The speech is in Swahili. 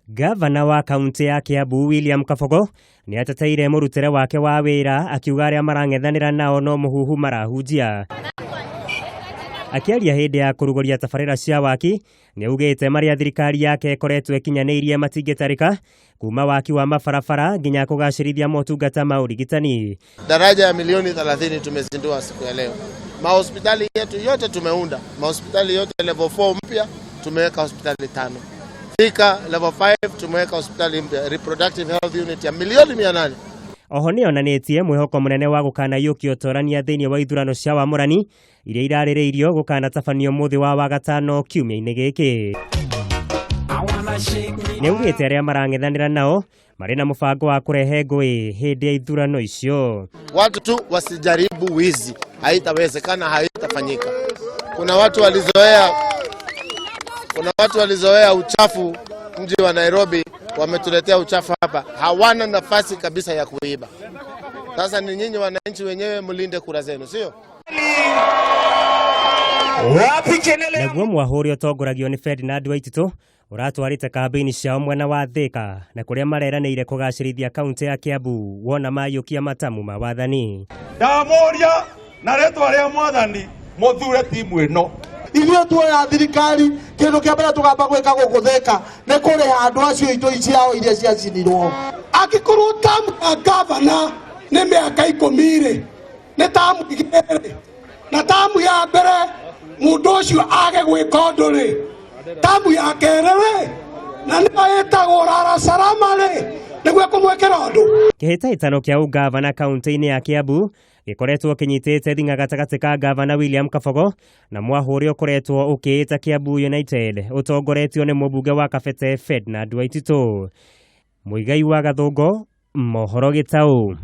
Gavana wa kaunti ya Kiambu William Kabogo ni ateteire murutere wake wa wira akiuga aria marang'ethanira nao no muhuhu marahunjia. Akiaria hindi ya kurugoria tabarira cia waki ni augite maria thirikari yake ikoretwo ikinyaniirie matingitarika kuma waki wa mabarabara nginya kugacirithia motungata ma urigitani. Daraja ya milioni 30 tumezindua siku ya leo. Mahospitali yetu yote tumeunda. Mahospitali yote level 4 mpya tumeweka hospitali 5. Thika level 5 tumeweka hospitali mpya reproductive health unit ya milioni 800. Oho ni onanitie mwihoko munene wa gukana yukio torania thiini wa ithurano cia wamurani iria iraririirio gukana tabanio muthi wa wagatano kiumia-ini giki. Ni ugite aria marang'ethanira nao mari na mubango wa kurehe ngui hindi ya ithurano icio. Watu tu wasijaribu wizi, haitawezekana, haitafanyika. Kuna watu walizoea uchafu mji wa Nairobi, wametuletea uchafu hapa. Hawana nafasi kabisa ya kuiba. Sasa ni nyinyi wananchi wenyewe mlinde kura zenu, sio? Naguo mwahuri utongoragio ni Ferdinand Waititu uratwarite kambeini ciao mwena wa Thika na kuria mareranĩire kugacirithia kaunti ya Kiambu wona mayukia matamu ma wathani. Ndamoria na retwa ria mwathani muthure timu ino. Ithuĩ tuoya thirikari kindu kia mbere tugamba gwika gukutheka ni kuriha andu acio itu ciao iria ciacinirwo. Akikorwo tamu ya gavana ni miaka 10 ni tamu igere na tamu ya mbere mundu ucio age gwika undu ri tamu ya kerere na nĩ etagwo rara salama ri nĩguo kumwekera undu. Kĩhĩtahĩtano kĩa ugavana kaunti-inĩ ya Kiambu gikoretwo kinyitite thinga gatagati ka gavana William Kabogo na mwahuri ukoretwo ukiita Kiambu United utongoretio ni mubunge wa Kabete Ferdinand Waititu. Muigai wa Gathungo, mohoro Gitau.